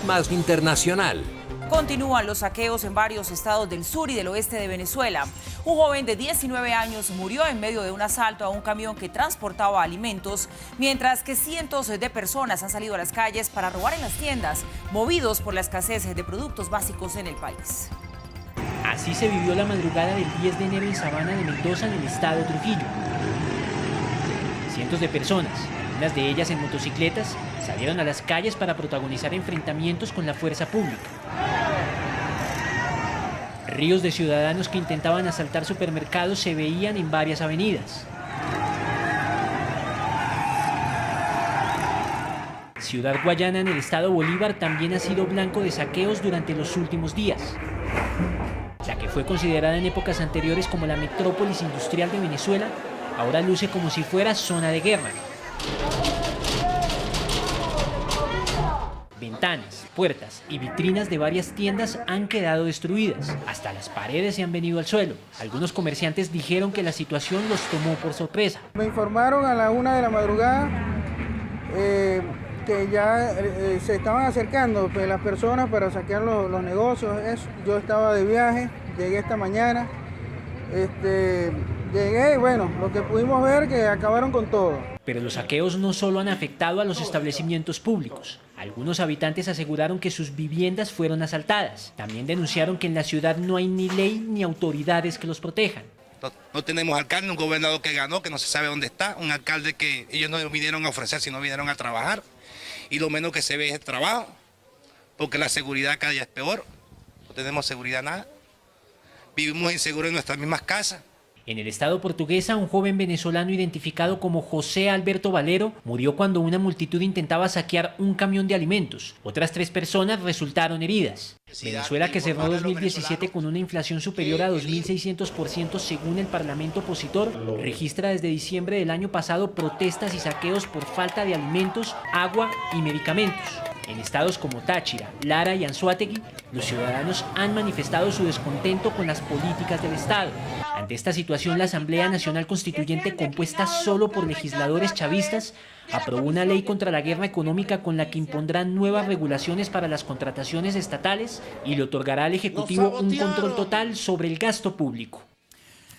más internacional. Continúan los saqueos en varios estados del sur y del oeste de Venezuela. Un joven de 19 años murió en medio de un asalto a un camión que transportaba alimentos, mientras que cientos de personas han salido a las calles para robar en las tiendas, movidos por la escasez de productos básicos en el país. Así se vivió la madrugada del 10 de enero en Sabana de Mendoza, en el estado Trujillo. Cientos de personas, algunas de ellas en motocicletas, salieron a las calles para protagonizar enfrentamientos con la fuerza pública. Ríos de ciudadanos que intentaban asaltar supermercados se veían en varias avenidas. Ciudad Guayana, en el estado Bolívar, también ha sido blanco de saqueos durante los últimos días. La que fue considerada en épocas anteriores como la metrópolis industrial de Venezuela, ahora luce como si fuera zona de guerra. Ventanas, puertas y vitrinas de varias tiendas han quedado destruidas. Hasta las paredes se han venido al suelo. Algunos comerciantes dijeron que la situación los tomó por sorpresa. Me informaron a la 1 de la madrugada que ya se estaban acercando las personas para saquear los negocios. Yo estaba de viaje, llegué esta mañana. Llegué y bueno, lo que pudimos ver que acabaron con todo. Pero los saqueos no solo han afectado a los establecimientos públicos. Algunos habitantes aseguraron que sus viviendas fueron asaltadas. También denunciaron que en la ciudad no hay ni ley ni autoridades que los protejan. No tenemos alcalde, un gobernador que ganó, que no se sabe dónde está, un alcalde que ellos no vinieron a ofrecer, sino vinieron a trabajar. Y lo menos que se ve es el trabajo, porque la seguridad cada día es peor. No tenemos seguridad nada. Vivimos inseguros en nuestras mismas casas. En el estado Portuguesa, un joven venezolano identificado como José Alberto Valero murió cuando una multitud intentaba saquear un camión de alimentos. Otras 3 personas resultaron heridas. Venezuela, que cerró 2017 con una inflación superior a 2.600% según el Parlamento opositor, registra desde diciembre del año pasado protestas y saqueos por falta de alimentos, agua y medicamentos. En estados como Táchira, Lara y Anzoátegui, los ciudadanos han manifestado su descontento con las políticas del Estado. Ante esta situación, la Asamblea Nacional Constituyente, compuesta solo por legisladores chavistas, aprobó una ley contra la guerra económica con la que impondrán nuevas regulaciones para las contrataciones estatales y le otorgará al Ejecutivo un control total sobre el gasto público.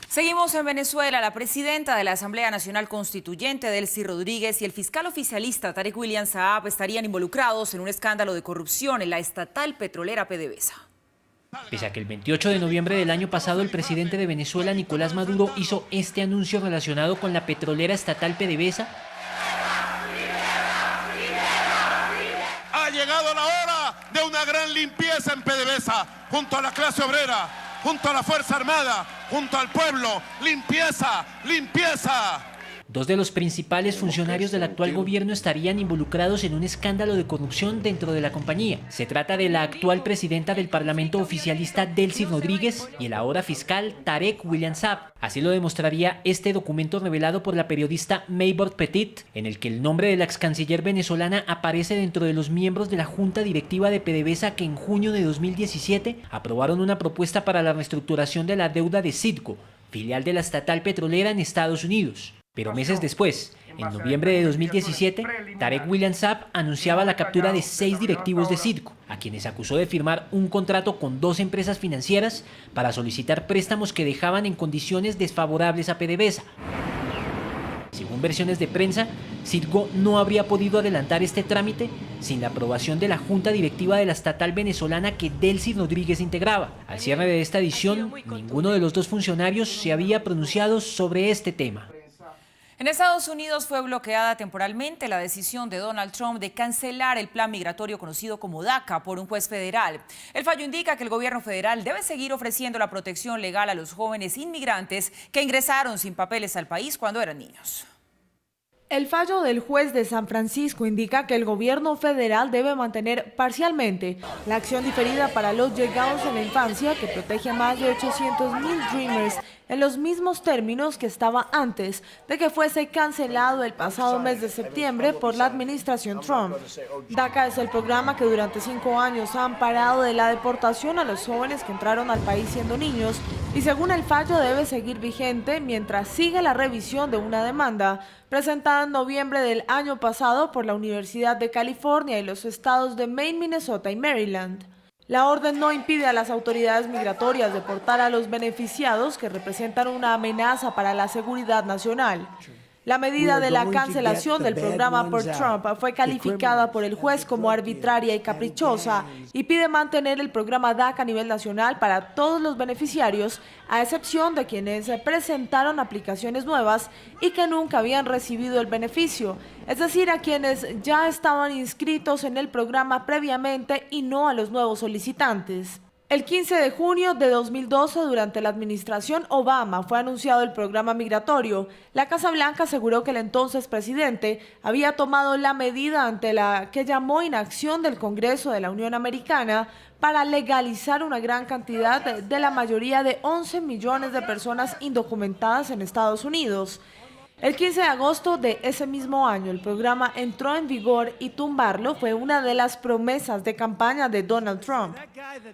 Seguimos en Venezuela. La presidenta de la Asamblea Nacional Constituyente, Delcy Rodríguez, y el fiscal oficialista Tarek William Saab estarían involucrados en un escándalo de corrupción en la estatal petrolera PDVSA. Pese a que el 28 de noviembre del año pasado el presidente de Venezuela, Nicolás Maduro, hizo este anuncio relacionado con la petrolera estatal PDVSA, ha llegado la hora de una gran limpieza en PDVSA, junto a la clase obrera, junto a la Fuerza Armada, junto al pueblo. ¡Limpieza! ¡Limpieza! 2 de los principales funcionarios del actual gobierno estarían involucrados en un escándalo de corrupción dentro de la compañía. Se trata de la actual presidenta del Parlamento oficialista, Delcy Rodríguez, y el ahora fiscal Tarek William Saab. Así lo demostraría este documento revelado por la periodista Maybord Petit, en el que el nombre de la ex canciller venezolana aparece dentro de los miembros de la junta directiva de PDVSA que en junio de 2017 aprobaron una propuesta para la reestructuración de la deuda de Citgo, filial de la estatal petrolera en Estados Unidos. Pero meses después, en noviembre de 2017, Tarek William Saab anunciaba la captura de 6 directivos de Citgo, a quienes acusó de firmar un contrato con 2 empresas financieras para solicitar préstamos que dejaban en condiciones desfavorables a PDVSA. Según versiones de prensa, Citgo no habría podido adelantar este trámite sin la aprobación de la junta directiva de la estatal venezolana que Delcy Rodríguez integraba. Al cierre de esta edición, ninguno de los 2 funcionarios se había pronunciado sobre este tema. En Estados Unidos fue bloqueada temporalmente la decisión de Donald Trump de cancelar el plan migratorio conocido como DACA por un juez federal. El fallo indica que el gobierno federal debe seguir ofreciendo la protección legal a los jóvenes inmigrantes que ingresaron sin papeles al país cuando eran niños. El fallo del juez de San Francisco indica que el gobierno federal debe mantener parcialmente la acción diferida para los llegados en la infancia que protege a más de 800,000 Dreamers en los mismos términos que estaba antes de que fuese cancelado el pasado mes de septiembre por la administración Trump. DACA es el programa que durante 5 años ha amparado de la deportación a los jóvenes que entraron al país siendo niños y según el fallo debe seguir vigente mientras sigue la revisión de una demanda presentada en noviembre del año pasado por la Universidad de California y los estados de Maine, Minnesota y Maryland. La orden no impide a las autoridades migratorias deportar a los beneficiados que representan una amenaza para la seguridad nacional. La medida de la cancelación del programa por Trump fue calificada por el juez como arbitraria y caprichosa y pide mantener el programa DACA a nivel nacional para todos los beneficiarios, a excepción de quienes presentaron aplicaciones nuevas y que nunca habían recibido el beneficio, es decir, a quienes ya estaban inscritos en el programa previamente y no a los nuevos solicitantes. El 15 de junio de 2012, durante la administración Obama, fue anunciado el programa migratorio. La Casa Blanca aseguró que el entonces presidente había tomado la medida ante la que llamó inacción del Congreso de la Unión Americana para legalizar una gran cantidad de la mayoría de 11 millones de personas indocumentadas en Estados Unidos. El 15 de agosto de ese mismo año, el programa entró en vigor y tumbarlo fue una de las promesas de campaña de Donald Trump.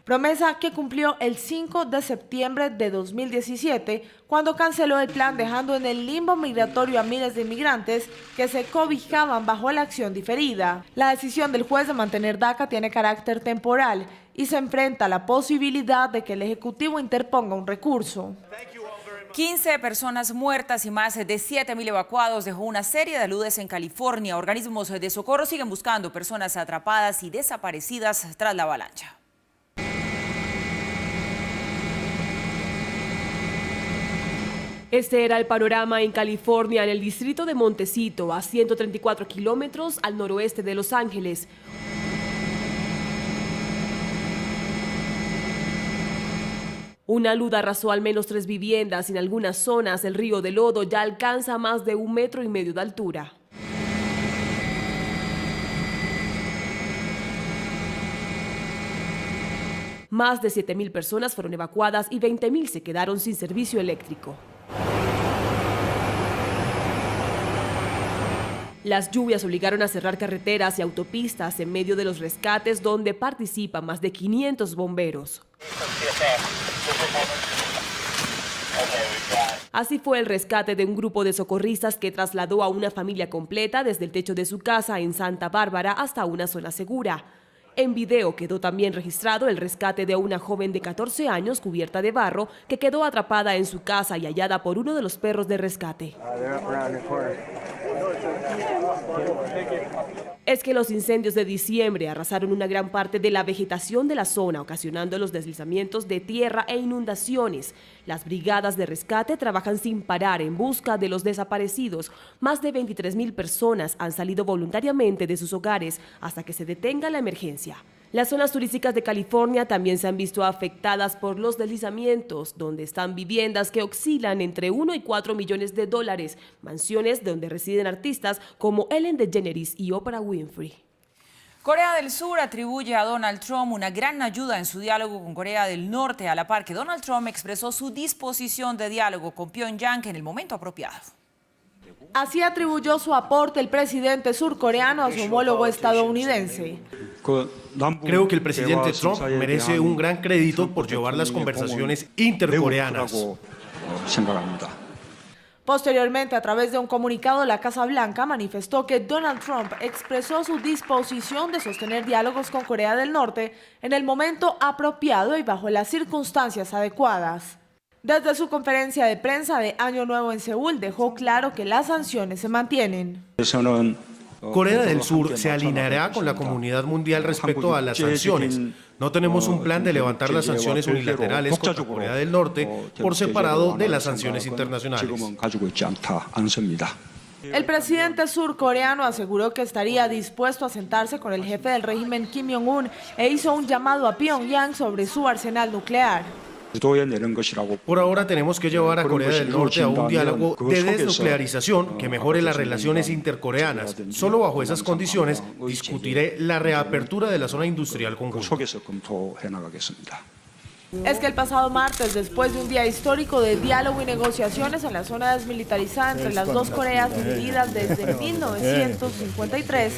Promesa que cumplió el 5 de septiembre de 2017, cuando canceló el plan dejando en el limbo migratorio a miles de inmigrantes que se cobijaban bajo la acción diferida. La decisión del juez de mantener DACA tiene carácter temporal y se enfrenta a la posibilidad de que el Ejecutivo interponga un recurso. 15 personas muertas y más de 7.000 evacuados dejó una serie de aludes en California. Organismos de socorro siguen buscando personas atrapadas y desaparecidas tras la avalancha. Este era el panorama en California, en el distrito de Montecito, a 134 kilómetros al noroeste de Los Ángeles. Una luz arrasó al menos 3 viviendas. En algunas zonas el río de lodo ya alcanza más de 1,5 metros de altura. Más de 7.000 personas fueron evacuadas y 20.000 se quedaron sin servicio eléctrico. Las lluvias obligaron a cerrar carreteras y autopistas en medio de los rescates, donde participan más de 500 bomberos. Así fue el rescate de un grupo de socorristas que trasladó a una familia completa desde el techo de su casa en Santa Bárbara hasta una zona segura. En video quedó también registrado el rescate de una joven de 14 años cubierta de barro que quedó atrapada en su casa y hallada por uno de los perros de rescate. Es que los incendios de diciembre arrasaron una gran parte de la vegetación de la zona, ocasionando los deslizamientos de tierra e inundaciones. Las brigadas de rescate trabajan sin parar en busca de los desaparecidos. Más de 23.000 personas han salido voluntariamente de sus hogares hasta que se detenga la emergencia. Las zonas turísticas de California también se han visto afectadas por los deslizamientos, donde están viviendas que oscilan entre 1 y 4 millones de dólares, mansiones donde residen artistas como Ellen DeGeneres y Oprah Winfrey. Corea del Sur atribuye a Donald Trump una gran ayuda en su diálogo con Corea del Norte, a la par que Donald Trump expresó su disposición de diálogo con Pyongyang en el momento apropiado. Así atribuyó su aporte el presidente surcoreano a su homólogo estadounidense. Creo que el presidente Trump merece un gran crédito por llevar las conversaciones intercoreanas. Posteriormente, a través de un comunicado, la Casa Blanca manifestó que Donald Trump expresó su disposición de sostener diálogos con Corea del Norte en el momento apropiado y bajo las circunstancias adecuadas. Desde su conferencia de prensa de Año Nuevo en Seúl, dejó claro que las sanciones se mantienen. Corea del Sur se alineará con la comunidad mundial respecto a las sanciones. No tenemos un plan de levantar las sanciones unilaterales contra Corea del Norte por separado de las sanciones internacionales. El presidente surcoreano aseguró que estaría dispuesto a sentarse con el jefe del régimen Kim Jong-un e hizo un llamado a Pyongyang sobre su arsenal nuclear. Por ahora tenemos que llevar a Corea del Norte a un diálogo de desnuclearización que mejore las relaciones intercoreanas. Solo bajo esas condiciones discutiré la reapertura de la zona industrial conjunta. Es que el pasado martes, después de un día histórico de diálogo y negociaciones en la zona desmilitarizada entre las dos Coreas divididas desde 1953,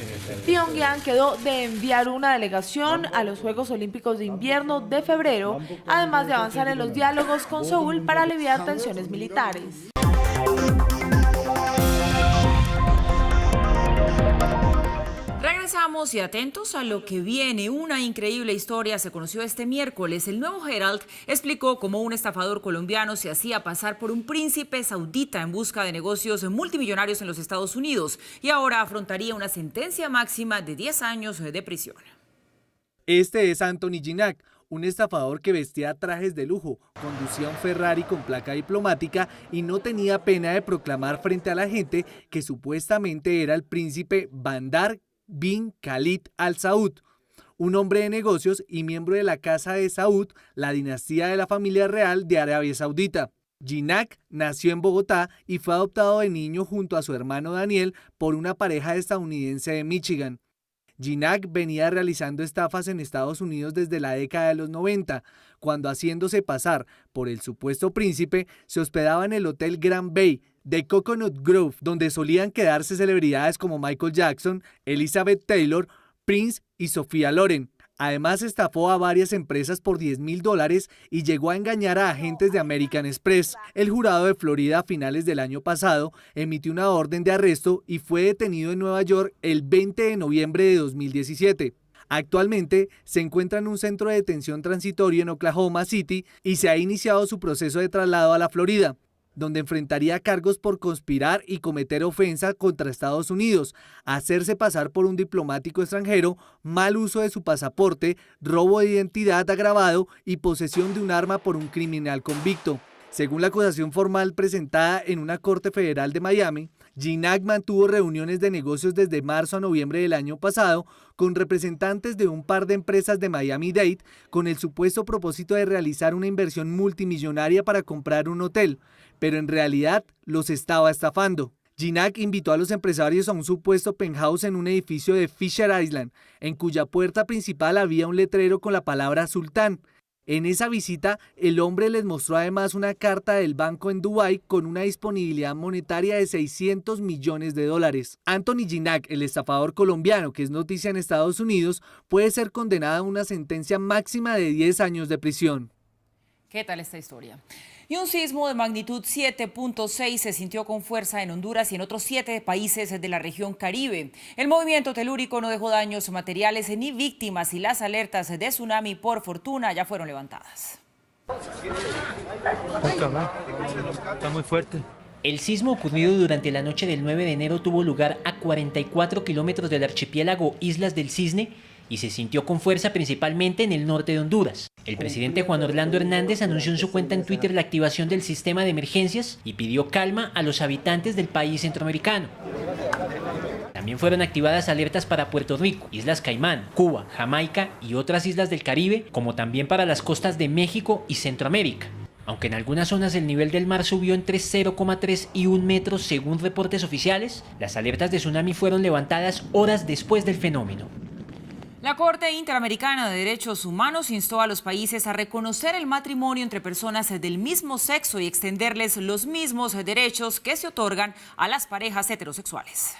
Pyongyang quedó de enviar una delegación a los Juegos Olímpicos de Invierno de febrero, además de avanzar en los diálogos con Seúl para aliviar tensiones militares. Regresamos y atentos a lo que viene. Una increíble historia se conoció este miércoles. El Nuevo Herald explicó cómo un estafador colombiano se hacía pasar por un príncipe saudita en busca de negocios multimillonarios en los Estados Unidos y ahora afrontaría una sentencia máxima de 10 años de prisión. Este es Anthony Ginac, un estafador que vestía trajes de lujo, conducía un Ferrari con placa diplomática y no tenía pena de proclamar frente a la gente que supuestamente era el príncipe Bandar bin Khalid Al Saud, un hombre de negocios y miembro de la Casa de Saud, la dinastía de la familia real de Arabia Saudita. Ginac nació en Bogotá y fue adoptado de niño junto a su hermano Daniel por una pareja estadounidense de Michigan. Ginac venía realizando estafas en Estados Unidos desde la década de los 90, cuando haciéndose pasar por el supuesto príncipe, se hospedaba en el Hotel Grand Bay de Coconut Grove, donde solían quedarse celebridades como Michael Jackson, Elizabeth Taylor, Prince y Sofía Loren. Además, estafó a varias empresas por $10.000 y llegó a engañar a agentes de American Express. El jurado de Florida a finales del año pasado emitió una orden de arresto y fue detenido en Nueva York el 20 de noviembre de 2017. Actualmente se encuentra en un centro de detención transitorio en Oklahoma City y se ha iniciado su proceso de traslado a la Florida, donde enfrentaría cargos por conspirar y cometer ofensa contra Estados Unidos, hacerse pasar por un diplomático extranjero, mal uso de su pasaporte, robo de identidad agravado y posesión de un arma por un criminal convicto. Según la acusación formal presentada en una corte federal de Miami, Ginac mantuvo reuniones de negocios desde marzo a noviembre del año pasado con representantes de un par de empresas de Miami-Dade con el supuesto propósito de realizar una inversión multimillonaria para comprar un hotel, pero en realidad los estaba estafando. Ginac invitó a los empresarios a un supuesto penthouse en un edificio de Fisher Island, en cuya puerta principal había un letrero con la palabra Sultán. En esa visita, el hombre les mostró además una carta del banco en Dubái con una disponibilidad monetaria de $600 millones. Anthony Ginac, el estafador colombiano que es noticia en Estados Unidos, puede ser condenado a una sentencia máxima de 10 años de prisión. ¿Qué tal esta historia? Y un sismo de magnitud 7.6 se sintió con fuerza en Honduras y en otros 7 países de la región Caribe. El movimiento telúrico no dejó daños materiales ni víctimas y las alertas de tsunami, por fortuna, ya fueron levantadas. Está muy fuerte. El sismo ocurrido durante la noche del 9 de enero tuvo lugar a 44 kilómetros del archipiélago Islas del Cisne y se sintió con fuerza principalmente en el norte de Honduras. El presidente Juan Orlando Hernández anunció en su cuenta en Twitter la activación del sistema de emergencias y pidió calma a los habitantes del país centroamericano. También fueron activadas alertas para Puerto Rico, Islas Caimán, Cuba, Jamaica y otras islas del Caribe, como también para las costas de México y Centroamérica. Aunque en algunas zonas el nivel del mar subió entre 0,3 y 1 metro según reportes oficiales, las alertas de tsunami fueron levantadas horas después del fenómeno. La Corte Interamericana de Derechos Humanos instó a los países a reconocer el matrimonio entre personas del mismo sexo y extenderles los mismos derechos que se otorgan a las parejas heterosexuales.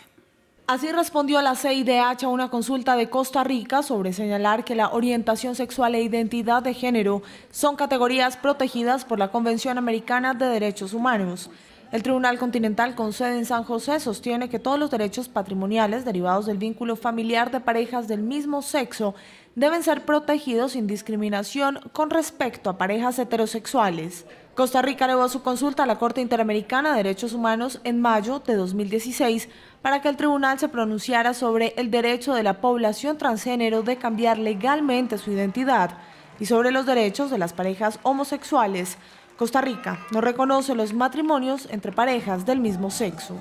Así respondió la CIDH a una consulta de Costa Rica sobre señalar que la orientación sexual e identidad de género son categorías protegidas por la Convención Americana de Derechos Humanos. El Tribunal Continental con sede en San José sostiene que todos los derechos patrimoniales derivados del vínculo familiar de parejas del mismo sexo deben ser protegidos sin discriminación con respecto a parejas heterosexuales. Costa Rica elevó su consulta a la Corte Interamericana de Derechos Humanos en mayo de 2016 para que el tribunal se pronunciara sobre el derecho de la población transgénero de cambiar legalmente su identidad y sobre los derechos de las parejas homosexuales. Costa Rica no reconoce los matrimonios entre parejas del mismo sexo.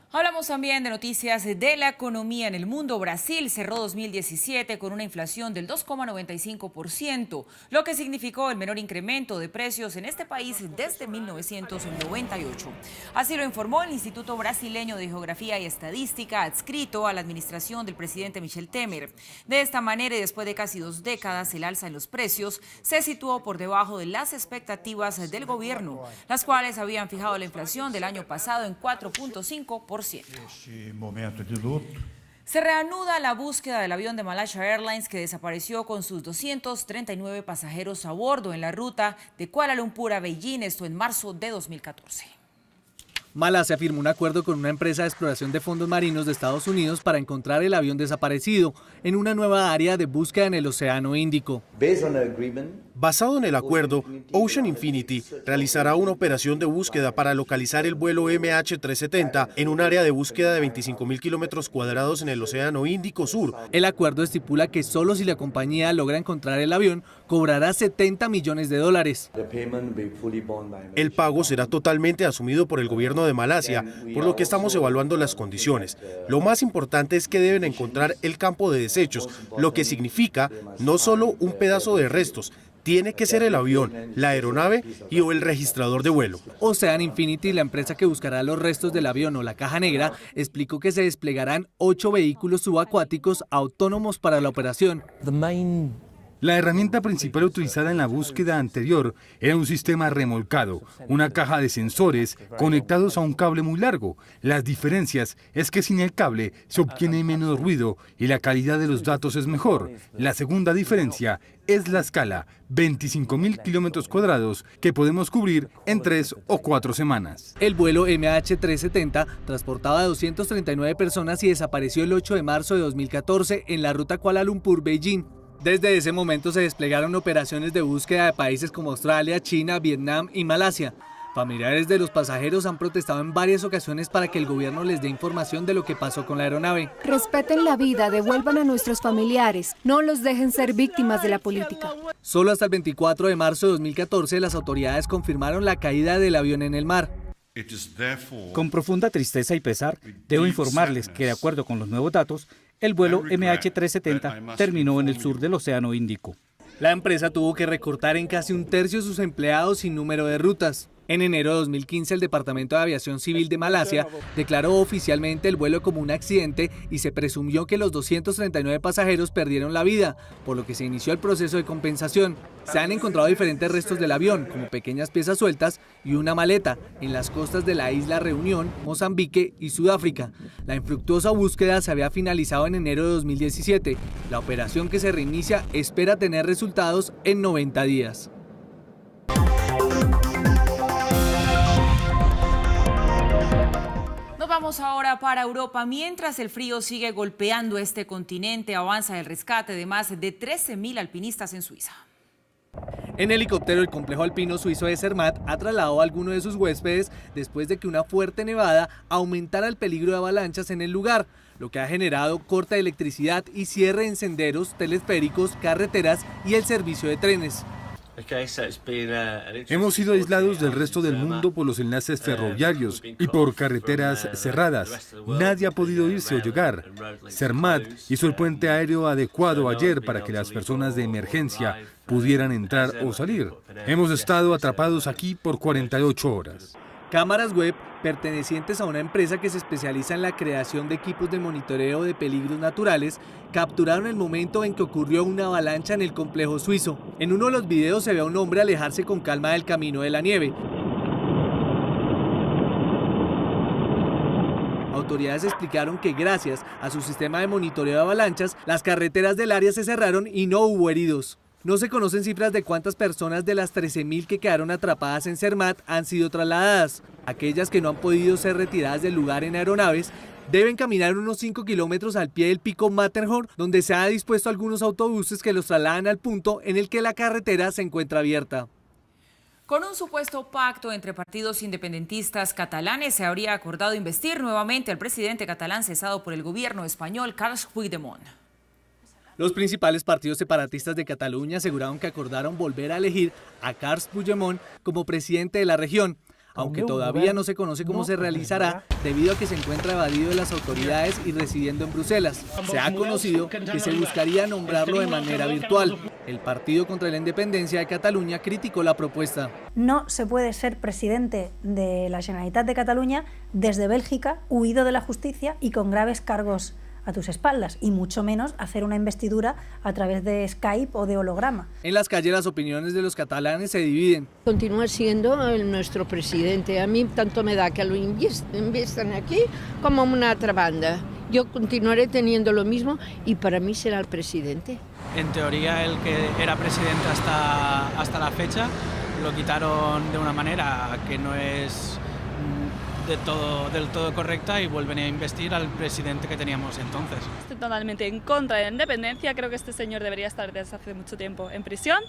Hablamos también de noticias de la economía en el mundo. Brasil cerró 2017 con una inflación del 2,95%, lo que significó el menor incremento de precios en este país desde 1998. Así lo informó el Instituto Brasileño de Geografía y Estadística, adscrito a la administración del presidente Michel Temer. De esta manera, y después de casi 2 décadas, el alza en los precios se situó por debajo de las expectativas del gobierno, las cuales habían fijado la inflación del año pasado en 4,5%. Se reanuda la búsqueda del avión de Malaysia Airlines que desapareció con sus 239 pasajeros a bordo en la ruta de Kuala Lumpur a Beijing, esto en marzo de 2014. Malasia firmó un acuerdo con una empresa de exploración de fondos marinos de Estados Unidos para encontrar el avión desaparecido en una nueva área de búsqueda en el Océano Índico. Basado en el acuerdo, Ocean Infinity realizará una operación de búsqueda para localizar el vuelo MH370 en un área de búsqueda de 25.000 kilómetros cuadrados en el Océano Índico Sur. El acuerdo estipula que solo si la compañía logra encontrar el avión, cobrará $70 millones. El pago será totalmente asumido por el gobierno de Malasia, por lo que estamos evaluando las condiciones. Lo más importante es que deben encontrar el campo de desechos, lo que significa no solo un pedazo de restos, tiene que ser el avión, la aeronave y o el registrador de vuelo. Ocean Infinity, la empresa que buscará los restos del avión o la caja negra, explicó que se desplegarán 8 vehículos subacuáticos autónomos para la operación. La herramienta principal utilizada en la búsqueda anterior era un sistema remolcado, una caja de sensores conectados a un cable muy largo. Las diferencias es que sin el cable se obtiene menos ruido y la calidad de los datos es mejor. La segunda diferencia es la escala, 25.000 kilómetros cuadrados que podemos cubrir en 3 o 4 semanas. El vuelo MH370 transportaba a 239 personas y desapareció el 8 de marzo de 2014 en la ruta Kuala Lumpur-Beijing. Desde ese momento se desplegaron operaciones de búsqueda de países como Australia, China, Vietnam y Malasia. Familiares de los pasajeros han protestado en varias ocasiones para que el gobierno les dé información de lo que pasó con la aeronave. Respeten la vida, devuelvan a nuestros familiares, no los dejen ser víctimas de la política. Solo hasta el 24 de marzo de 2014 las autoridades confirmaron la caída del avión en el mar. Con profunda tristeza y pesar, debo informarles que de acuerdo con los nuevos datos, el vuelo MH370 terminó en el sur del Océano Índico. La empresa tuvo que recortar en casi 1/3 sus empleados sin número de rutas. En enero de 2015, el Departamento de Aviación Civil de Malasia declaró oficialmente el vuelo como un accidente y se presumió que los 239 pasajeros perdieron la vida, por lo que se inició el proceso de compensación. Se han encontrado diferentes restos del avión, como pequeñas piezas sueltas y una maleta, en las costas de la isla Reunión, Mozambique y Sudáfrica. La infructuosa búsqueda se había finalizado en enero de 2017. La operación que se reinicia espera tener resultados en 90 días. Vamos ahora para Europa. Mientras el frío sigue golpeando este continente, avanza el rescate de más de 13.000 alpinistas en Suiza. En helicóptero, el complejo alpino suizo de Zermatt ha trasladado a algunos de sus huéspedes después de que una fuerte nevada aumentara el peligro de avalanchas en el lugar, lo que ha generado corte de electricidad y cierre en senderos, teleféricos, carreteras y el servicio de trenes. Hemos sido aislados del resto del mundo por los enlaces ferroviarios y por carreteras cerradas. Nadie ha podido irse o llegar. Zermatt hizo el puente aéreo adecuado ayer para que las personas de emergencia pudieran entrar o salir. Hemos estado atrapados aquí por 48 horas. Cámaras web pertenecientes a una empresa que se especializa en la creación de equipos de monitoreo de peligros naturales capturaron el momento en que ocurrió una avalancha en el complejo suizo. En uno de los videos se ve a un hombre alejarse con calma del camino de la nieve. Autoridades explicaron que gracias a su sistema de monitoreo de avalanchas, las carreteras del área se cerraron y no hubo heridos. No se conocen cifras de cuántas personas de las 13.000 que quedaron atrapadas en Zermatt han sido trasladadas. Aquellas que no han podido ser retiradas del lugar en aeronaves deben caminar unos 5 kilómetros al pie del pico Matterhorn, donde se ha dispuesto algunos autobuses que los trasladan al punto en el que la carretera se encuentra abierta. Con un supuesto pacto entre partidos independentistas catalanes, se habría acordado investir nuevamente al presidente catalán cesado por el gobierno español, Carles Puigdemont. Los principales partidos separatistas de Cataluña aseguraron que acordaron volver a elegir a Carles Puigdemont como presidente de la región. aunque todavía no se conoce cómo se realizará debido a que se encuentra evadido de las autoridades y residiendo en Bruselas. Se ha conocido que se buscaría nombrarlo de manera virtual. El Partido contra la Independencia de Cataluña criticó la propuesta. No se puede ser presidente de la Generalitat de Cataluña desde Bélgica, huido de la justicia y con graves cargos a tus espaldas, y mucho menos hacer una investidura a través de Skype o de holograma. En las calles las opiniones de los catalanes se dividen. Continúa siendo nuestro presidente. A mí tanto me da que lo investan aquí como una otra banda. Yo continuaré teniendo lo mismo y para mí será el presidente. En teoría el que era presidente hasta la fecha lo quitaron de una manera que no es del todo correcta y vuelven a investir al presidente que teníamos entonces. Estoy totalmente en contra de la independencia, creo que este señor debería estar desde hace mucho tiempo en prisión.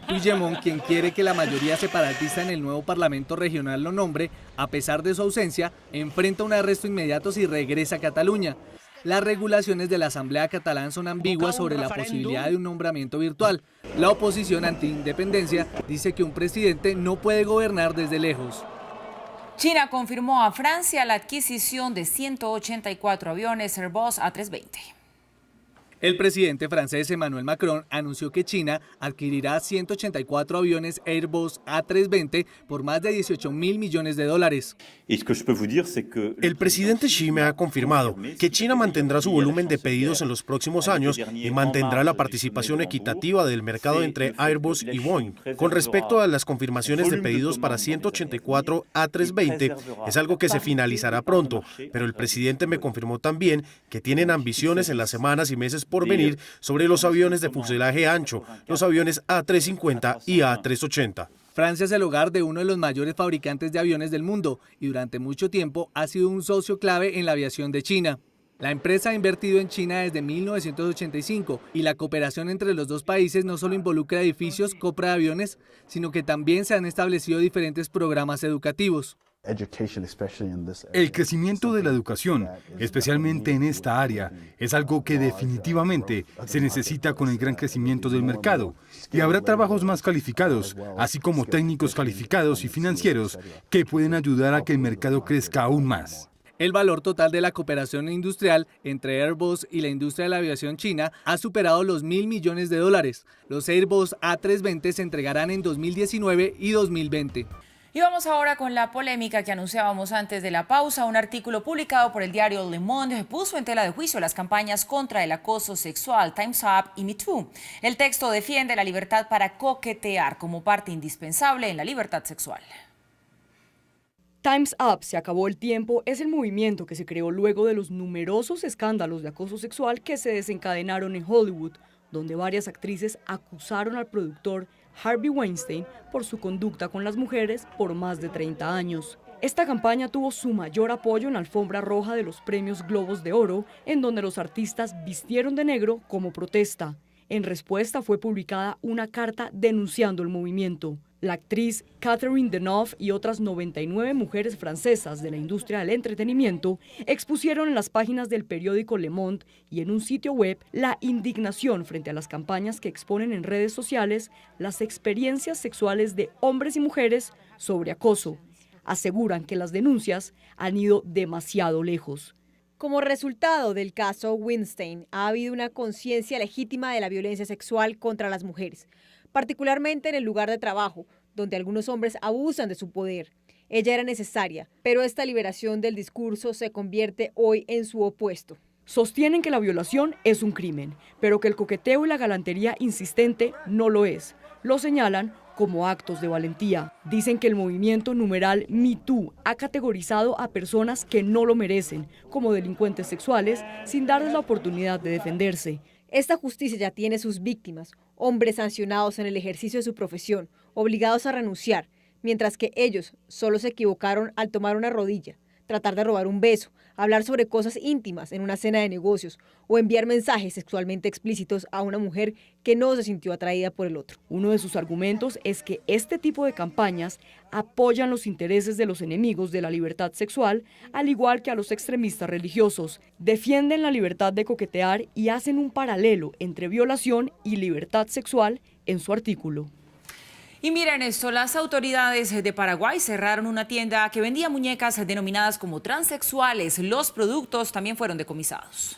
Puigdemont, quien quiere que la mayoría separatista en el nuevo Parlamento regional lo nombre, a pesar de su ausencia, enfrenta un arresto inmediato si regresa a Cataluña. Las regulaciones de la Asamblea catalana son ambiguas sobre la posibilidad de un nombramiento virtual. La oposición anti-independencia dice que un presidente no puede gobernar desde lejos. China confirmó a Francia la adquisición de 184 aviones Airbus A320. El presidente francés Emmanuel Macron anunció que China adquirirá 184 aviones Airbus A320 por más de 18.000 millones de dólares. El presidente Xi me ha confirmado que China mantendrá su volumen de pedidos en los próximos años y mantendrá la participación equitativa del mercado entre Airbus y Boeing. Con respecto a las confirmaciones de pedidos para 184 A320, es algo que se finalizará pronto, pero el presidente me confirmó también que tienen ambiciones en las semanas y meses por venir sobre los aviones de fuselaje ancho, los aviones A350 y A380. Francia es el hogar de uno de los mayores fabricantes de aviones del mundo y durante mucho tiempo ha sido un socio clave en la aviación de China. La empresa ha invertido en China desde 1985 y la cooperación entre los dos países no solo involucra edificios, compra de aviones, sino que también se han establecido diferentes programas educativos. El crecimiento de la educación, especialmente en esta área, es algo que definitivamente se necesita con el gran crecimiento del mercado, y habrá trabajos más calificados, así como técnicos calificados y financieros que pueden ayudar a que el mercado crezca aún más. El valor total de la cooperación industrial entre Airbus y la industria de la aviación china ha superado los $1.000 millones. Los Airbus A320 se entregarán en 2019 y 2020. Y vamos ahora con la polémica que anunciábamos antes de la pausa. Un artículo publicado por el diario Le Monde puso en tela de juicio las campañas contra el acoso sexual Time's Up y Me Too. El texto defiende la libertad para coquetear como parte indispensable en la libertad sexual. Time's Up, se acabó el tiempo, es el movimiento que se creó luego de los numerosos escándalos de acoso sexual que se desencadenaron en Hollywood, donde varias actrices acusaron al productor Harvey Weinstein por su conducta con las mujeres por más de 30 años. Esta campaña tuvo su mayor apoyo en la alfombra roja de los premios Globos de Oro, en donde los artistas vistieron de negro como protesta. En respuesta fue publicada una carta denunciando el movimiento. La actriz Catherine Deneuve y otras 99 mujeres francesas de la industria del entretenimiento expusieron en las páginas del periódico Le Monde y en un sitio web la indignación frente a las campañas que exponen en redes sociales las experiencias sexuales de hombres y mujeres sobre acoso. Aseguran que las denuncias han ido demasiado lejos. Como resultado del caso Weinstein, ha habido una conciencia legítima de la violencia sexual contra las mujeres, particularmente en el lugar de trabajo, donde algunos hombres abusan de su poder. Ella era necesaria, pero esta liberación del discurso se convierte hoy en su opuesto. Sostienen que la violación es un crimen, pero que el coqueteo y la galantería insistente no lo es. Lo señalan como actos de valentía. Dicen que el movimiento numeral Me Too ha categorizado a personas que no lo merecen como delincuentes sexuales sin darles la oportunidad de defenderse. Esta justicia ya tiene sus víctimas, hombres sancionados en el ejercicio de su profesión, obligados a renunciar, mientras que ellos solo se equivocaron al tomar una rodilla, tratar de robar un beso, hablar sobre cosas íntimas en una cena de negocios o enviar mensajes sexualmente explícitos a una mujer que no se sintió atraída por el otro. Uno de sus argumentos es que este tipo de campañas apoyan los intereses de los enemigos de la libertad sexual, al igual que a los extremistas religiosos. Defienden la libertad de coquetear y hacen un paralelo entre violación y libertad sexual en su artículo. Y miren esto, las autoridades de Paraguay cerraron una tienda que vendía muñecas denominadas como transexuales. Los productos también fueron decomisados.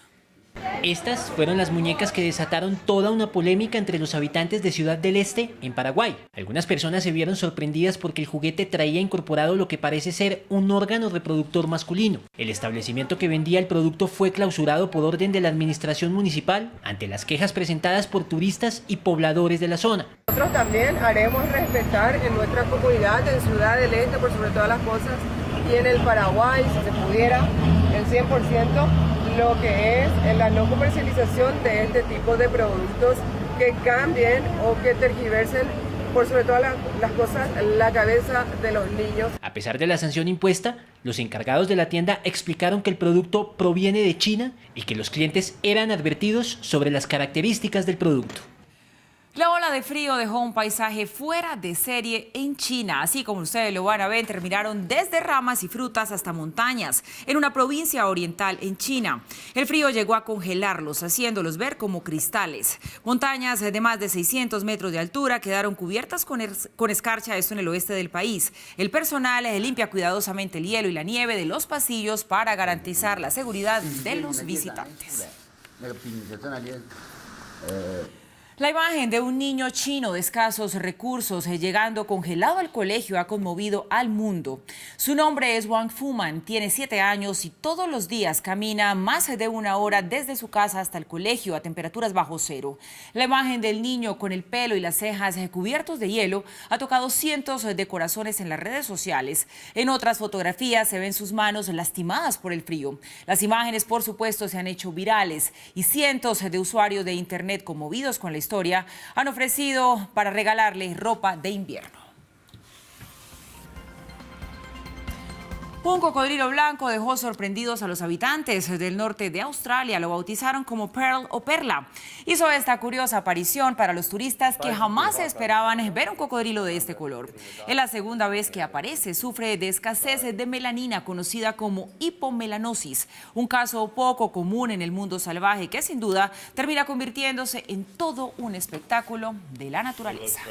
Estas fueron las muñecas que desataron toda una polémica entre los habitantes de Ciudad del Este, en Paraguay. Algunas personas se vieron sorprendidas porque el juguete traía incorporado lo que parece ser un órgano reproductor masculino. El establecimiento que vendía el producto fue clausurado por orden de la administración municipal ante las quejas presentadas por turistas y pobladores de la zona. Nosotros también haremos respetar en nuestra comunidad, en Ciudad del Este, por sobre todas las cosas, y en el Paraguay, si se pudiera, el 100%, lo que es la no comercialización de este tipo de productos que cambien o que tergiversen, por sobre todas las cosas, la cabeza de los niños. A pesar de la sanción impuesta, los encargados de la tienda explicaron que el producto proviene de China y que los clientes eran advertidos sobre las características del producto. La ola de frío dejó un paisaje fuera de serie en China. Así como ustedes lo van a ver, terminaron desde ramas y frutas hasta montañas en una provincia oriental en China. El frío llegó a congelarlos, haciéndolos ver como cristales. Montañas de más de 600 metros de altura quedaron cubiertas con escarcha, esto en el oeste del país. El personal limpia cuidadosamente el hielo y la nieve de los pasillos para garantizar la seguridad de los visitantes. La imagen de un niño chino de escasos recursos llegando congelado al colegio ha conmovido al mundo. Su nombre es Wang Fuman, tiene 7 años y todos los días camina más de 1 hora desde su casa hasta el colegio a temperaturas bajo cero. La imagen del niño con el pelo y las cejas cubiertos de hielo ha tocado cientos de corazones en las redes sociales. En otras fotografías se ven sus manos lastimadas por el frío. Las imágenes, por supuesto, se han hecho virales y cientos de usuarios de internet conmovidos con la historia han ofrecido para regalarle ropa de invierno. Un cocodrilo blanco dejó sorprendidos a los habitantes del norte de Australia. Lo bautizaron como Pearl o Perla. Hizo esta curiosa aparición para los turistas que jamás esperaban ver un cocodrilo de este color. Es la segunda vez que aparece. Sufre de escasez de melanina, conocida como hipomelanosis, un caso poco común en el mundo salvaje que sin duda termina convirtiéndose en todo un espectáculo de la naturaleza.